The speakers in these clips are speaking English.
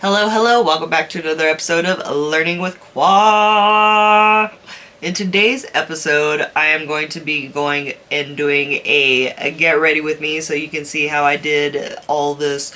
Hello, hello, welcome back to another episode of Learning with Qua. In today's episode, I am going to be going and doing a get ready with me so you can see how I did all this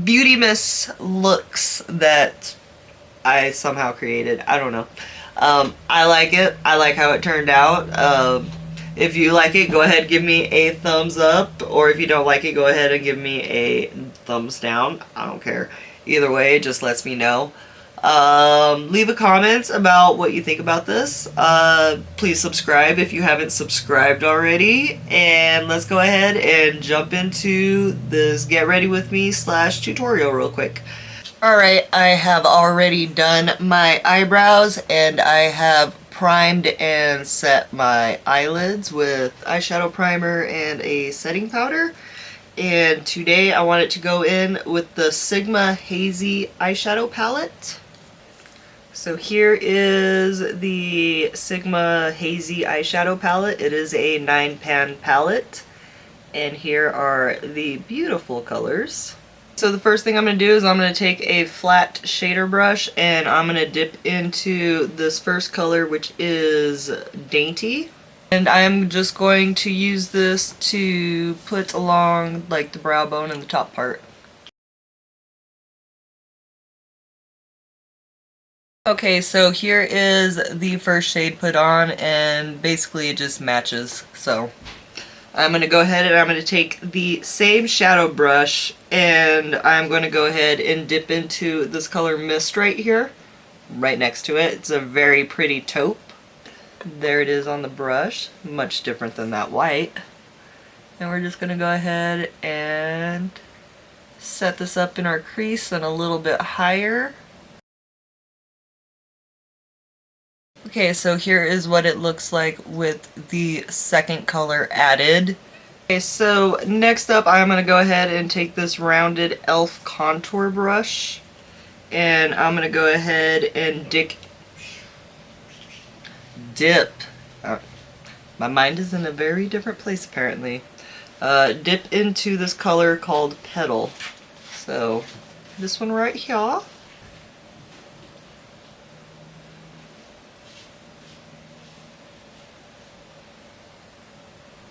beauty-miss looks that I somehow created. I don't know. I like it. I like how it turned out. If you like it, go ahead, give me a thumbs up, or if you don't like it, go ahead and give me a thumbs down. I don't care. Either way, it just lets me know. Leave a comment about what you think about this. Please subscribe if you haven't subscribed already. And let's go ahead and jump into this get ready with me / tutorial real quick. Alright, I have already done my eyebrows and I have primed and set my eyelids with eyeshadow primer and a setting powder. And today I wanted to go in with the Sigma Hazy eyeshadow palette. So here is the Sigma Hazy eyeshadow palette. It is a 9-pan palette. And here are the beautiful colors. So the first thing I'm going to do is I'm going to take a flat shader brush and I'm going to dip into this first color, which is Dainty. And I'm just going to use this to put along like the brow bone and the top part. Okay, so here is the first shade put on and basically it just matches. So I'm going to go ahead and I'm going to take the same shadow brush and I'm going to go ahead and dip into this color Mist right here, right next to it. It's a very pretty taupe. There it is on the brush, much different than that white. And we're just going to go ahead and set this up in our crease and a little bit higher. Okay, so here is what it looks like with the second color added. Okay, so next up I'm going to go ahead and take this rounded e.l.f. contour brush and I'm going to go ahead and dip. My mind is in a very different place apparently. Dip into this color called Petal. So this one right here.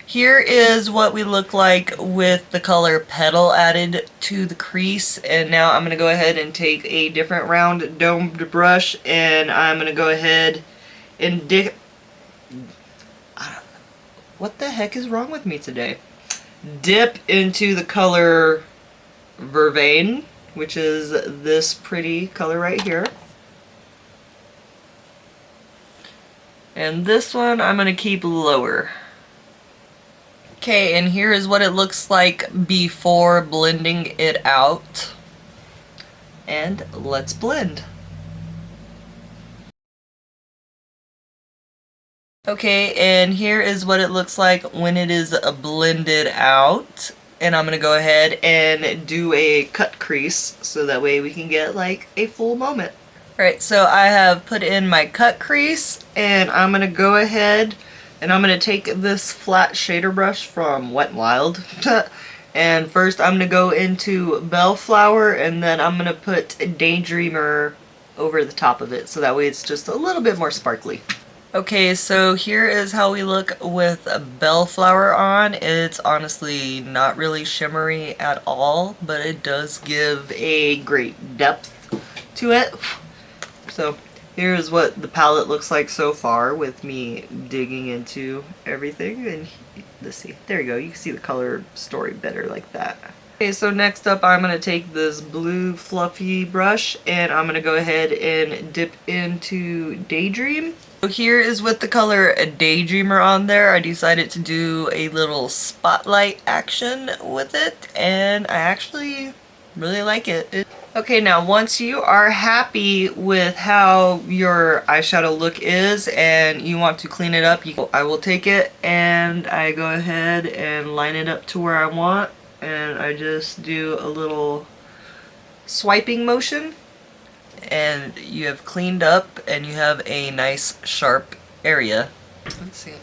Here is what we look like with the color Petal added to the crease, and now I'm going to go ahead and take a different round domed brush and I'm going to go ahead and dip. What the heck is wrong with me today? Dip into the color Vervain, which is this pretty color right here. And this one I'm going to keep lower. Okay, and here is what it looks like before blending it out. And let's blend. Okay, and here is what it looks like when it is blended out. And I'm going to go ahead and do a cut crease so that way we can get like a full moment. Alright, so I have put in my cut crease and I'm going to go ahead and I'm going to take this flat shader brush from Wet n Wild. And first I'm going to go into Bellflower and then I'm going to put Daydreamer over the top of it so that way it's just a little bit more sparkly. Okay, so here is how we look with Bellflower on. It's honestly not really shimmery at all, but it does give a great depth to it. So here's what the palette looks like so far with me digging into everything. And let's see, there you go, you can see the color story better like that. Okay, so next up I'm going to take this blue fluffy brush and I'm going to go ahead and dip into Daydream. So here is with the color Daydreamer on there. I decided to do a little spotlight action with it and I actually really like it. Okay, now once you are happy with how your eyeshadow look is and you want to clean it up, I will take it and I go ahead and line it up to where I want and I just do a little swiping motion and you have cleaned up and you have a nice sharp area. Let's see.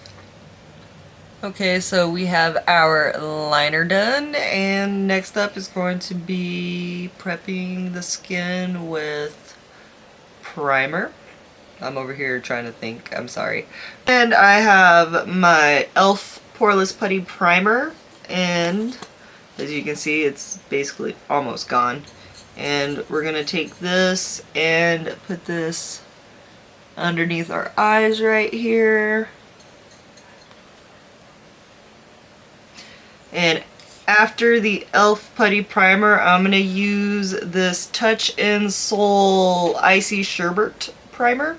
Okay, so we have our liner done, and next up is going to be prepping the skin with primer. I'm over here trying to think, I'm sorry. And I have my e.l.f. Poreless Putty Primer, and as you can see, it's basically almost gone. And we're gonna take this and put this underneath our eyes right here. And after the e.l.f. Putty Primer, I'm going to use this Touch in Soul Icy Sherbet Primer.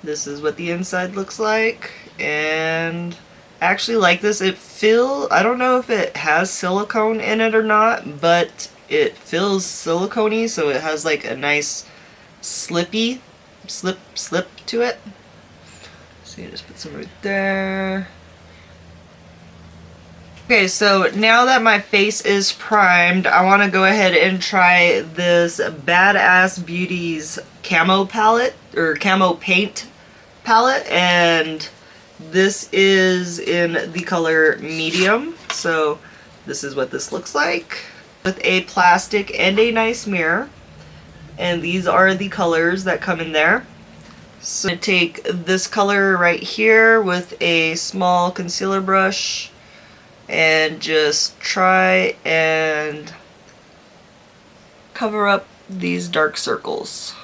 This is what the inside looks like. And I actually like this. I don't know if it has silicone in it or not, but it feels silicone-y, so it has like a nice slip to it. So you just put some right there. Okay, so now that my face is primed, I want to go ahead and try this Badass Beauties Camo palette, or Camo paint palette, and this is in the color medium. So this is what this looks like, with a plastic and a nice mirror, and these are the colors that come in there. So I'm going to take this color right here with a small concealer brush and just try and cover up these dark circles.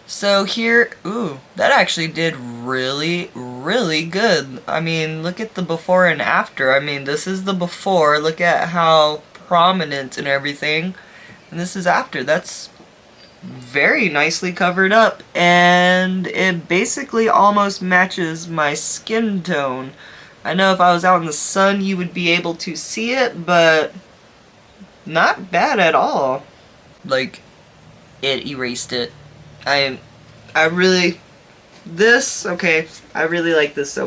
So here, ooh, that actually did really, really good. I mean, look at the before and after. I mean, this is the before. Look at how prominent and everything. And this is after. That's very nicely covered up, and it basically almost matches my skin tone. I know if I was out in the sun you would be able to see it, but not bad at all. Like, it erased it. I really like this so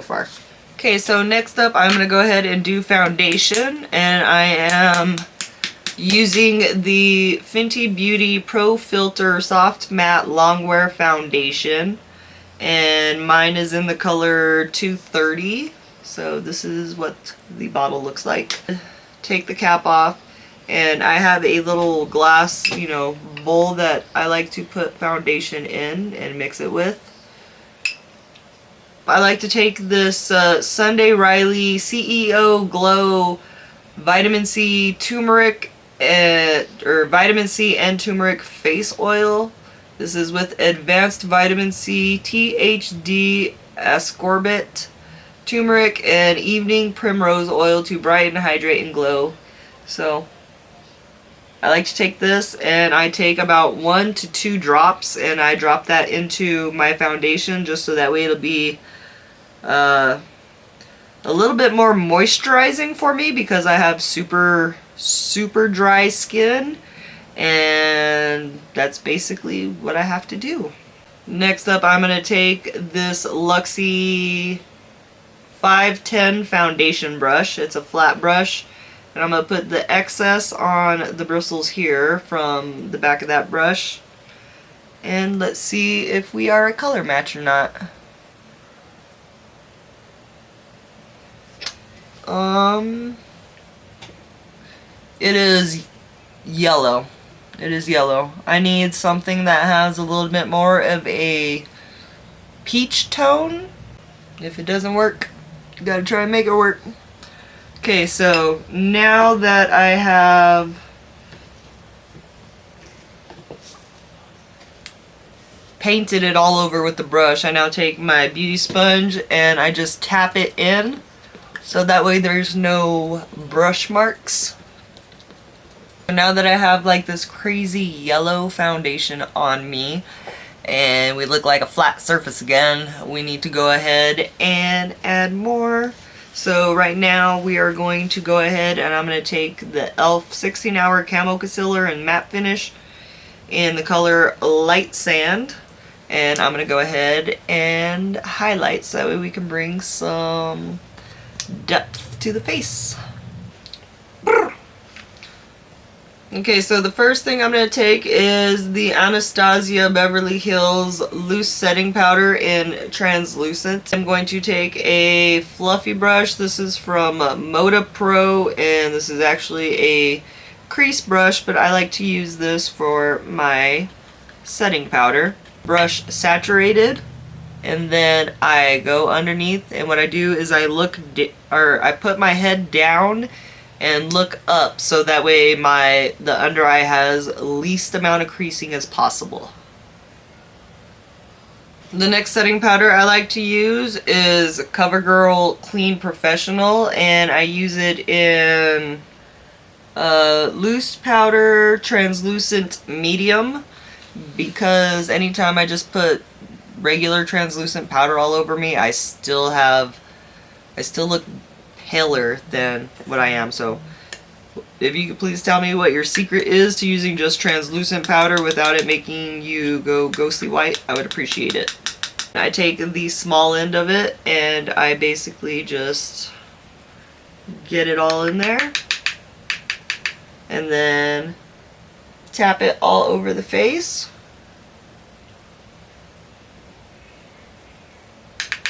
far. Okay, so next up I'm gonna go ahead and do foundation, and I am using the Fenty Beauty Pro Filt'r Soft Matte Longwear Foundation, and mine is in the color 230. So this is what the bottle looks like. Take the cap off, and I have a little glass, bowl that I like to put foundation in and mix it with. I like to take this Sunday Riley C.E.O. Glow Vitamin C Turmeric or Vitamin C and Turmeric Face Oil. This is with Advanced Vitamin C, THD Ascorbate, Turmeric, and Evening Primrose Oil to brighten, hydrate, and glow. So I like to take this, and I take about 1 to 2 drops, and I drop that into my foundation just so that way it'll be a little bit more moisturizing for me, because I have super dry skin, and that's basically what I have to do. Next up, I'm going to take this Luxie 510 foundation brush. It's a flat brush, and I'm going to put the excess on the bristles here from the back of that brush, and let's see if we are a color match or not. It is yellow. It is yellow. I need something that has a little bit more of a peach tone. If it doesn't work, you gotta try and make it work. Okay, so now that I have painted it all over with the brush, I now take my beauty sponge and I just tap it in, so that way there's no brush marks. Now that I have like this crazy yellow foundation on me and we look like a flat surface again, we need to go ahead and add more. So right now we are going to go ahead and I'm going to take the e.l.f. 16 Hour Camo Concealer and Matte Finish in the color Light Sand, and I'm going to go ahead and highlight so that way we can bring some depth to the face. Okay, so the first thing I'm going to take is the Anastasia Beverly Hills Loose Setting Powder in Translucent. I'm going to take a fluffy brush. This is from Moda Pro, and this is actually a crease brush, but I like to use this for my setting powder. Brush saturated, and then I go underneath, and what I do is I I put my head down and look up, so that way the under eye has least amount of creasing as possible. The next setting powder I like to use is CoverGirl Clean Professional, and I use it in loose powder, translucent, medium, because anytime I just put regular translucent powder all over me, I still look paler than what I am. So if you could please tell me what your secret is to using just translucent powder without it making you go ghostly white, I would appreciate it. I take the small end of it and I basically just get it all in there and then tap it all over the face.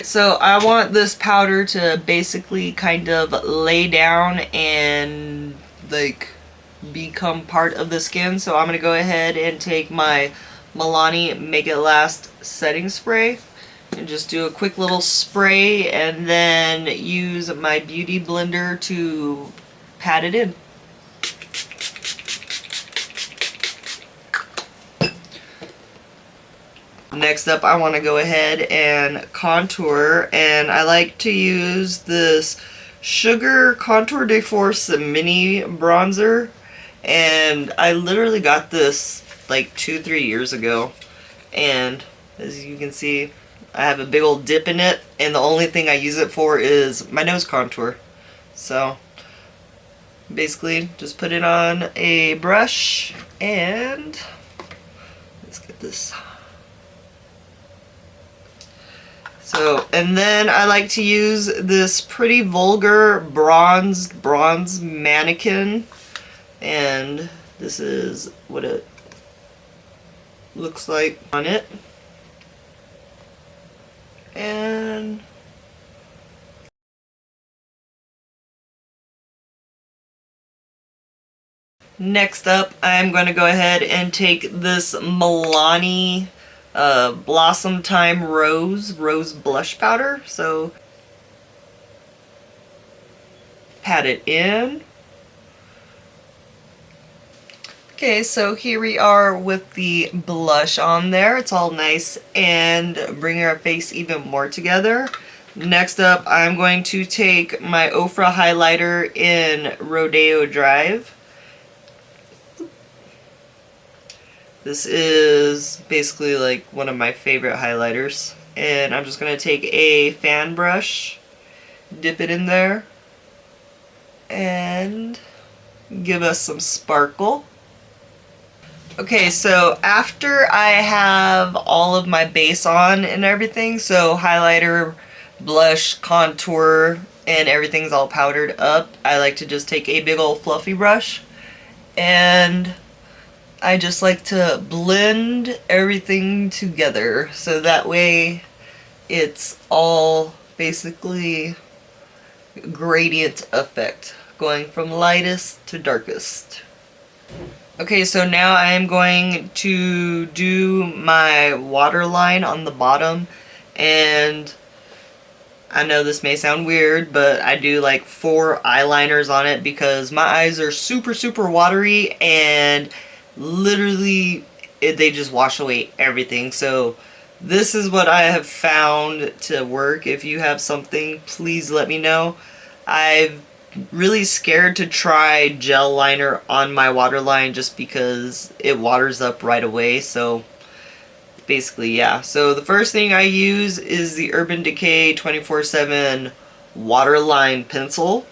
So I want this powder to basically kind of lay down and like become part of the skin. So I'm going to go ahead and take my Miliani Make It Last setting spray and just do a quick little spray and then use my beauty blender to pat it in. Next up, I want to go ahead and contour, and I like to use this Sugar Contour de Force mini bronzer, and I literally got this like 2-3 years ago, and as you can see I have a big old dip in it, and the only thing I use it for is my nose contour. So basically just put it on a brush and let's get this. So, and then I like to use this pretty Vulgar bronze mannequin, and this is what it looks like on it. And next up, I'm going to go ahead and take this Miliani Blossom Time Rose blush powder. So pat it in. Okay, so here we are with the blush on there. It's all nice and bringing our face even more together. Next up, I'm going to take my Ofra highlighter in Rodeo Drive. This is basically like one of my favorite highlighters, and I'm just going to take a fan brush, dip it in there, and give us some sparkle. Okay, so after I have all of my base on and everything, so highlighter, blush, contour, and everything's all powdered up, I like to just take a big old fluffy brush and I just like to blend everything together so that way it's all basically gradient effect, going from lightest to darkest. Okay, so now I am going to do my waterline on the bottom, and I know this may sound weird, but I do like 4 eyeliners on it because my eyes are super watery and literally they just wash away everything. So this is what I have found to work. If you have something, please let me know. I've really scared to try gel liner on my waterline just because it waters up right away. So basically, yeah. So the first thing I use is the Urban Decay 24/7 Waterline pencil.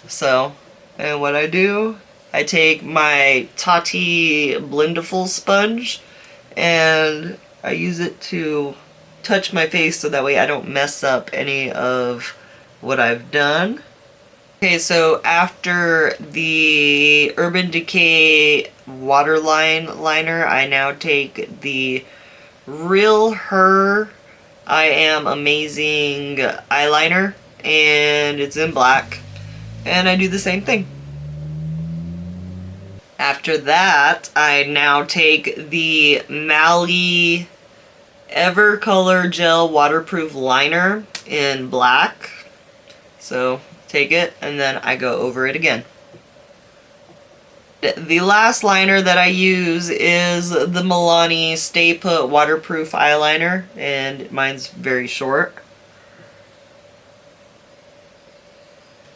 So, and what I do, I take my Tati Blendiful sponge and I use it to touch my face so that way I don't mess up any of what I've done. Okay, so after the Urban Decay Waterline liner, I now take the Real Her I Am Amazing eyeliner, and it's in black, and I do the same thing. After that, I now take the Mally Evercolor Gel Waterproof Liner in black. So take it, and then I go over it again. The last liner that I use is the Miliani Stay Put Waterproof Eyeliner, and mine's very short.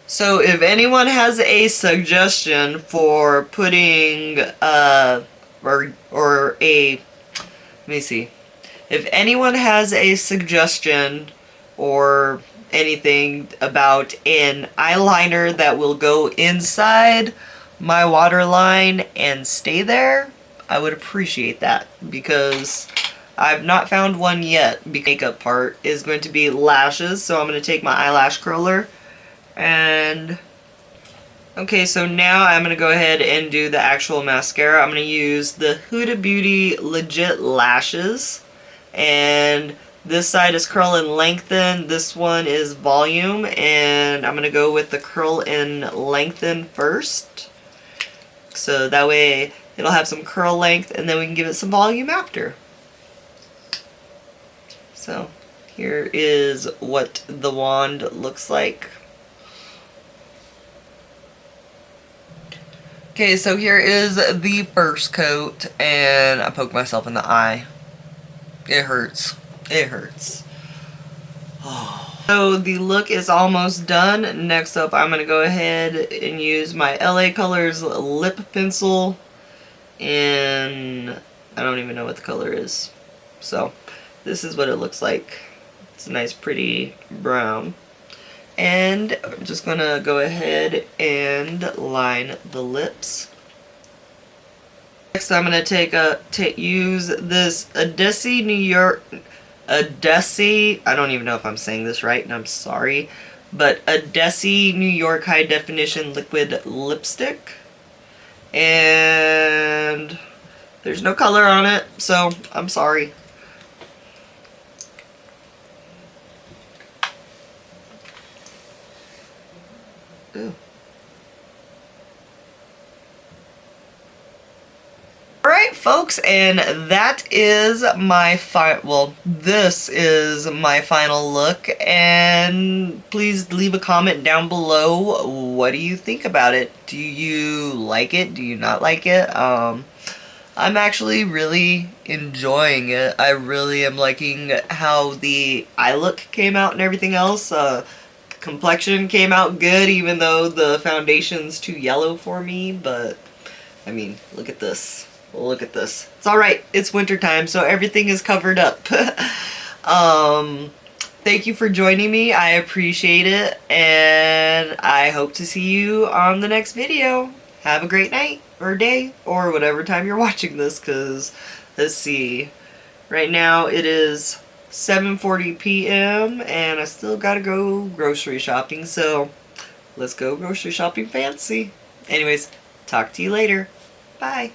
So if anyone has a suggestion for putting, let me see. If anyone has a suggestion or anything about an eyeliner that will go inside my waterline and stay there, I would appreciate that, because I've not found one yet. The makeup part is going to be lashes, so I'm going to take my eyelash curler and okay, so now I'm going to go ahead and do the actual mascara. I'm going to use the Huda Beauty Legit Lashes, and this side is curl and lengthen, this one is volume, and I'm going to go with the curl and lengthen first, so that way it'll have some curl length and then we can give it some volume after. So here is what the wand looks like. Okay, so here is the first coat, and I poked myself in the eye. It hurts. It hurts. Oh. So the look is almost done. Next up, I'm going to go ahead and use my LA Colors lip pencil, and I don't even know what the color is. So this is what it looks like. It's a nice pretty brown. And I'm just going to go ahead and line the lips. Next I'm going to use this Decay New York, Decay, I don't even know if I'm saying this right, and I'm sorry, but a Decay New York High Definition Liquid Lipstick. And there's no color on it, so I'm sorry. Ooh. Alright folks, and that is my this is my final look, and please leave a comment down below. What do you think about it? Do you like it? Do you not like it? I'm actually really enjoying it. I really am liking how the eye look came out and everything else. Complexion came out good, even though the foundation's too yellow for me, but I mean, look at this. Look at this. It's alright, it's winter time, so everything is covered up. Thank you for joining me. I appreciate it, and I hope to see you on the next video. Have a great night, or day, or whatever time you're watching this, because, let's see, right now it is 7:40 p.m. and I still gotta go grocery shopping, so let's go grocery shopping fancy. Anyways, talk to you later. Bye.